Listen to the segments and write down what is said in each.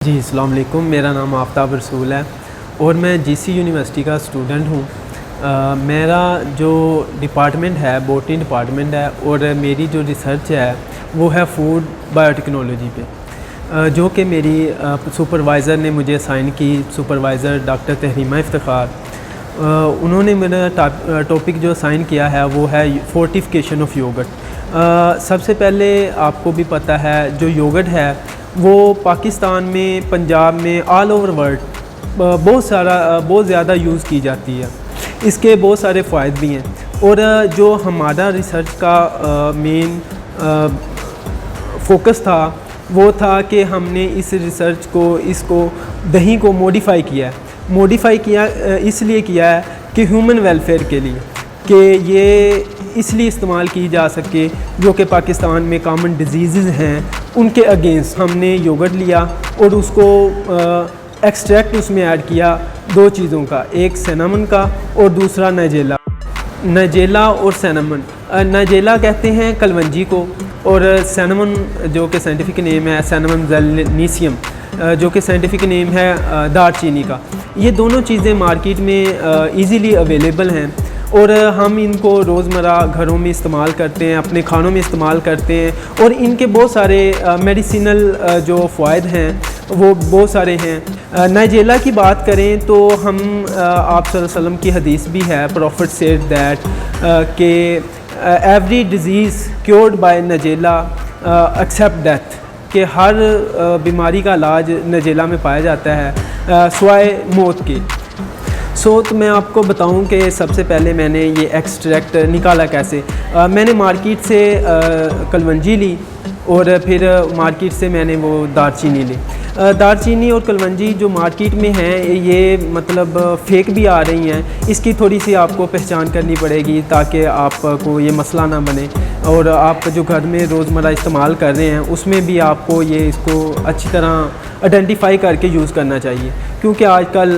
जी अस्सलाम वालेकुम, मेरा नाम आफ्ताब रसूल है और मैं जीसी यूनिवर्सिटी का स्टूडेंट हूँ। मेरा जो डिपार्टमेंट है बॉटनी डिपार्टमेंट है और मेरी जो रिसर्च है वो है फूड बायोटेक्नोलॉजी पे, जो कि मेरी सुपरवाइज़र ने मुझे असाइन की। सुपरवाइज़र डॉक्टर तहरीमा इफ्तिखार, उन्होंने मेरा टॉपिक जो असाइन किया है वो है फोर्टिफिकेशन ऑफ योगर्ट। सबसे पहले आपको भी पता है जो योगर्ट है वो पाकिस्तान में, पंजाब में, ऑल ओवर वर्ल्ड बहुत ज़्यादा यूज़ की जाती है। इसके बहुत सारे फ़ायदे भी हैं और जो हमारा रिसर्च का मेन फोकस था वो था कि हमने इस रिसर्च को इसको दही को मॉडिफ़ाई किया इसलिए किया है कि ह्यूमन वेलफेयर के लिए, कि ये इसलिए इस्तेमाल की जा सके जो कि पाकिस्तान में कॉमन डिजीज़ हैं उनके अगेंस्ट हमने योगर्ट लिया और उसको एक्सट्रैक्ट उसमें ऐड किया दो चीज़ों का, एक सिनेमन का और दूसरा नाइजेला और सिनेमन। नाइजेला कहते हैं कलवंजी को और सिनेमन जो कि साइंटिफिक नेम है सिनेमन ज़ैलनीसियम, जो कि साइंटिफिक नेम है दारचीनी का। ये दोनों चीज़ें मार्केट में इजीली अवेलेबल हैं और हम इनको रोज़मर्रा घरों में इस्तेमाल करते हैं, अपने खानों में इस्तेमाल करते हैं और इनके बहुत सारे मेडिसिनल जो फ़ायदे हैं वो बहुत सारे हैं। नाइजेला की बात करें तो हम आप सल्लल्लाहु अलैहि वसल्लम की हदीस भी है, प्रॉफिट सेड दैट कि every disease cured by nigella except death, कि हर बीमारी का इलाज नाइजेला में पाया जाता है सिवाय मौत के। तो मैं आपको बताऊं कि सबसे पहले मैंने ये एक्सट्रैक्ट निकाला कैसे। मैंने मार्केट से कलवंजी ली और फिर मार्केट से मैंने वो दारचीनी ली। दारचीनी और कलवंजी जो मार्केट में हैं ये मतलब फेक भी आ रही हैं, इसकी थोड़ी सी आपको पहचान करनी पड़ेगी ताकि आपको ये मसला ना बने और आप जो घर में रोज़मर्रा इस्तेमाल कर रहे हैं उसमें भी आपको ये इसको अच्छी तरह आइडेंटिफाई करके यूज़ करना चाहिए, क्योंकि आजकल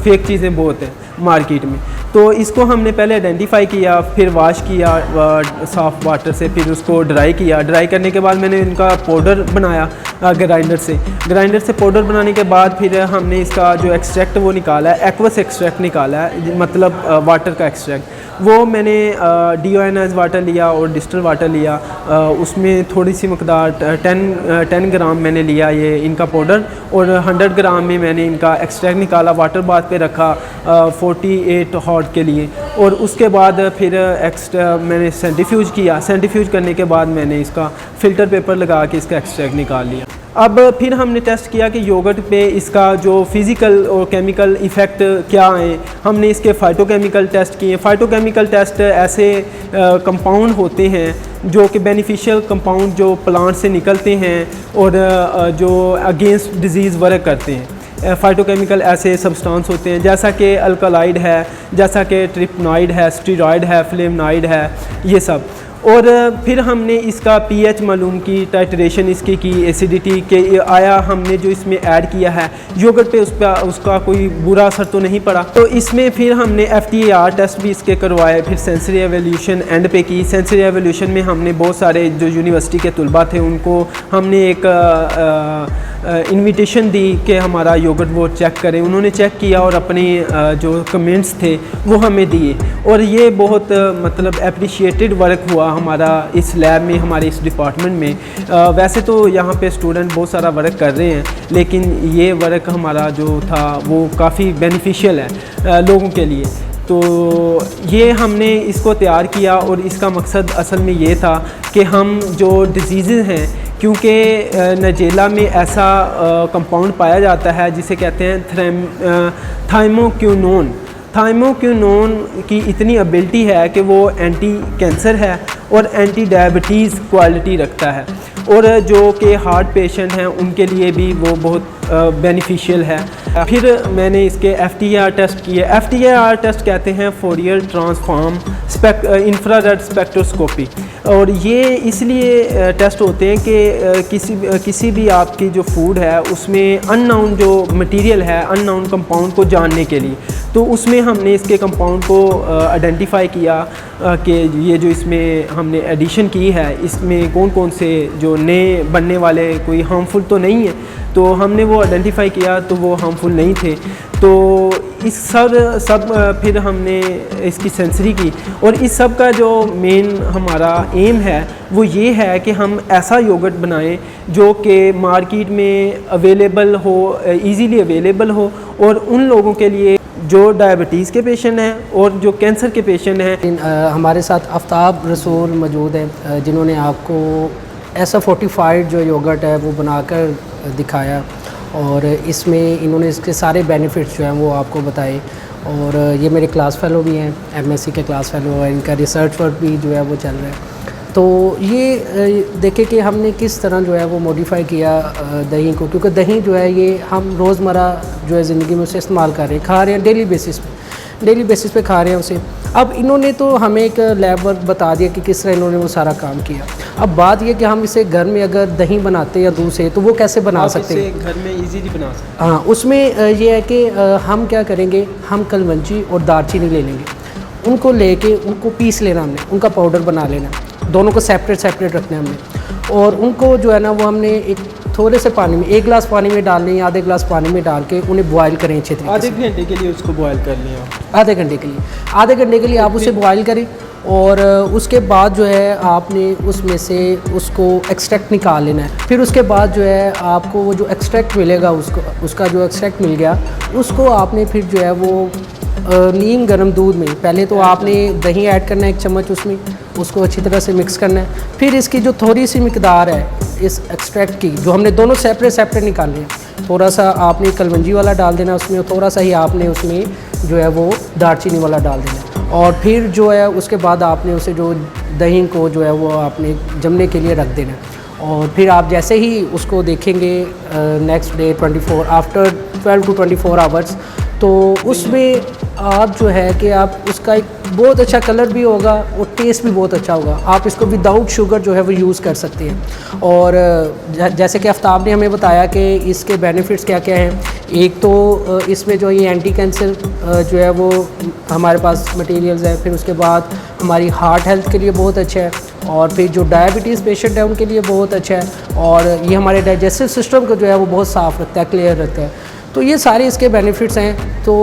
फेक चीज़ें बहुत हैं मार्केट में। तो इसको हमने पहले आइडेंटिफाई किया, फिर वॉश किया सॉफ्ट वाटर से, फिर उसको ड्राई किया। ड्राई करने के बाद मैंने इनका पाउडर बनाया ग्राइंडर से पाउडर बनाने के बाद फिर हमने इसका जो एक्सट्रैक्ट वो निकाला है, एक्वस एक्सट्रैक्ट निकाला है, मतलब वाटर का एक्सट्रैक्ट। वो मैंने डीओएनएस वाटर लिया और डिस्टिल वाटर लिया, उसमें थोड़ी सी मकदार 10 ग्राम मैंने लिया ये इनका पाउडर और 100 ग्राम में मैंने इनका एक्सट्रैक्ट निकाला, वाटर बाथ पे रखा 48 हॉट के लिए और उसके बाद फिर मैंने सेंट्रीफ्यूज किया। सेंट्रीफ्यूज करने के बाद मैंने इसका फ़िल्टर पेपर लगा के इसका एक्सट्रैक्ट निकाल लिया। अब फिर हमने टेस्ट किया कि योगर्ट पे इसका जो फ़िज़िकल और केमिकल इफ़ेक्ट क्या हैं। हमने इसके फ़ाइटोकेमिकल टेस्ट किए। फ़ाइटोकेमिकल टेस्ट ऐसे कंपाउंड होते हैं जो कि बेनिफिशियल कंपाउंड जो प्लांट से निकलते हैं और जो अगेंस्ट डिज़ीज़ वर्क करते हैं। फ़ाइटोकेमिकल ऐसे सब्सटेंस होते हैं जैसा कि अल्कलाइड है, जैसा कि ट्रिपनॉइड है, स्टीरॉयड है, फ्लेवनॉइड है, ये सब। और फिर हमने इसका पीएच मालूम की, टाइट्रेशन इसकी की, एसिडिटी के आया हमने जो इसमें ऐड किया है योगर्ट पे उसका कोई बुरा असर तो नहीं पड़ा। तो इसमें फिर हमने FTAR टेस्ट भी इसके करवाए, फिर सेंसरी एवोल्यूशन एंड पे की। सेंसरी एवोल्यूशन में हमने बहुत सारे जो यूनिवर्सिटी के तुलबा थे उनको हमने एक इन्विटेशन दी कि हमारा योगर्ट वो चेक करें। उन्होंने चेक किया और अपने जो कमेंट्स थे वो हमें दिए और ये बहुत मतलब अप्रिशिएटेड वर्क हुआ हमारा इस लैब में, हमारे इस डिपार्टमेंट में। वैसे तो यहाँ पे स्टूडेंट बहुत सारा वर्क कर रहे हैं लेकिन ये वर्क हमारा जो था वो काफ़ी बेनिफिशियल है लोगों के लिए। तो ये हमने इसको तैयार किया और इसका मकसद असल में ये था कि हम जो डिजीज़ हैं, क्योंकि नाइजेला में ऐसा कंपाउंड पाया जाता है जिसे कहते हैं थाइमोक्विनोन। थाइमोक्विनोन की इतनी एबिलिटी है कि वो एंटी कैंसर है और एंटी डायबिटीज़ क्वालिटी रखता है और जो कि हार्ट पेशेंट हैं उनके लिए भी वो बहुत बेनिफिशियल है। फिर मैंने इसके FTAR टेस्ट किए। FTAR टेस्ट कहते हैं फोरियर ट्रांसफॉर्म इंफ्रारेड स्पेक्ट्रोस्कोपी, और ये इसलिए टेस्ट होते हैं कि किसी भी आपकी जो फूड है उसमें अननोन जो मटेरियल है, अननोन कंपाउंड को जानने के लिए। तो उसमें हमने इसके कंपाउंड को आइडेंटिफाई किया कि ये जो इसमें हमने एडिशन की है इसमें कौन कौन से जो नए बनने वाले कोई हार्मफुल तो नहीं है, तो हमने वो आइडेंटिफाई किया तो वो हार्मफुल नहीं थे। तो इस सब फिर हमने इसकी सेंसरी की, और इस सब का जो मेन हमारा एम है वो ये है कि हम ऐसा योगर्ट बनाएं जो कि मार्केट में अवेलेबल हो, इजीली अवेलेबल हो, और उन लोगों के लिए जो डायबिटीज़ के पेशेंट हैं और जो कैंसर के पेशेंट हैं। हमारे साथ आफ्ताब रसूल मौजूद हैं जिन्होंने आपको ऐसा फोर्टिफाइड जो योगर्ट है वो बनाकर दिखाया, और इसमें इन्होंने इसके सारे बेनिफिट्स जो हैं वो आपको बताए। और ये मेरे क्लास फेलो भी हैं, एमएससी के क्लास फेलो है, इनका रिसर्च वर्क भी जो है वो चल रहा है। तो ये देखें कि हमने किस तरह जो है वो मॉडिफाई किया दही को, क्योंकि दही जो है ये हम रोज़मर्रा जो है ज़िंदगी में उसे इस्तेमाल कर रहे हैं, खा रहे हैं डेली बेसिस पे खा रहे हैं उसे। अब इन्होंने तो हमें एक लैब वर्क बता दिया कि किस तरह इन्होंने वो सारा काम किया। अब बात ये कि हम इसे घर में अगर दही बनाते या दूध से, तो वो कैसे बना सकते हैं? घर में इजीली बना सकते हैं। हाँ, उसमें ये है कि हम क्या करेंगे, हम कलवंजी और दालचीनी ले लेंगे, उनको लेके उनको पीस लेना हमने, उनका पाउडर बना लेना, दोनों को सेपरेट रखना है हमने। और उनको जो है ना वो हमने एक थोड़े से पानी में, 1 गिलास पानी में डालने या आधे गिलास पानी में डाल के उन्हें बॉयल करें अच्छे तरीके से। आधे घंटे के लिए उसको बॉयल कर लिया। आधे घंटे के लिए आप उसे बॉयल करें, और उसके बाद जो है आपने उसमें से उसको एक्सट्रैक्ट निकाल लेना है। फिर उसके बाद जो है आपको वो जो एक्सट्रैक्ट मिलेगा, उसका जो एक्सट्रैक्ट मिल गया, उसको आपने फिर जो है वो नीम गर्म दूध में पहले तो आपने दही ऐड करना है 1 चम्मच, उसमें उसको अच्छी तरह से मिक्स करना है। फिर इसकी जो थोड़ी सी मिकदार है इस एक्सट्रैक्ट की, जो हमने दोनों सेपरेट निकालने हैं, थोड़ा सा आपने कलवंजी वाला डाल देना उसमें, और थोड़ा सा ही आपने उसमें जो है वो दालचीनी वाला डाल देना। और फिर जो है उसके बाद आपने उसे जो दही को जो है वो आपने जमने के लिए रख देना। और फिर आप जैसे ही उसको देखेंगे next day after 12 to 24 hours, तो उसमें आप जो है कि आप उसका एक बहुत अच्छा कलर भी होगा और टेस्ट भी बहुत अच्छा होगा। आप इसको विदाउट शुगर जो है वो यूज़ कर सकते हैं। और जैसे कि आफ्ताब ने हमें बताया कि इसके बेनिफिट्स क्या क्या हैं, एक तो इसमें जो ये एंटी कैंसर जो है वो हमारे पास मटेरियल्स है, फिर उसके बाद हमारी हार्ट हेल्थ के लिए बहुत अच्छा है, और फिर जो डायबिटीज़ पेशेंट है उनके लिए बहुत अच्छा है, और ये हमारे डाइजेस्टिव सिस्टम को जो है वो बहुत साफ़ रखता है, क्लियर रखता है। तो ये सारे इसके बेनिफिट्स हैं। तो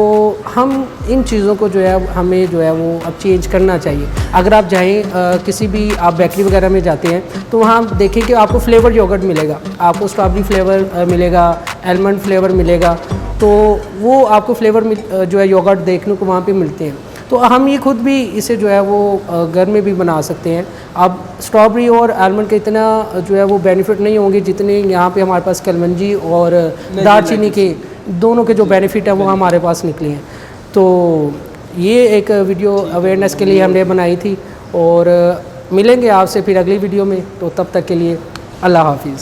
हम इन चीज़ों को जो है हमें जो है वो अब चेंज करना चाहिए। अगर आप जाएँ किसी भी आप बेकरी वगैरह में जाते हैं तो वहाँ देखें कि आपको फ्लेवर योगर्ट मिलेगा, आपको स्ट्रॉबेरी फ्लेवर मिलेगा, आलमंड फ्लेवर मिलेगा, तो वो आपको फ्लेवर जो है योगर्ट देखने को वहाँ पे मिलते हैं। तो हम ये खुद भी इसे जो है वो घर में भी बना सकते हैं। अब स्ट्रॉबेरी और आलमंड के इतना जो है वो बेनिफिट नहीं होंगे जितने यहाँ पे हमारे पास कलवंजी और दालचीनी के दोनों के जो बेनिफिट है वो हमारे पास निकले हैं। तो ये एक वीडियो अवेयरनेस के लिए हमने बनाई थी, और मिलेंगे आपसे फिर अगली वीडियो में। तो तब तक के लिए अल्लाह हाफिज़।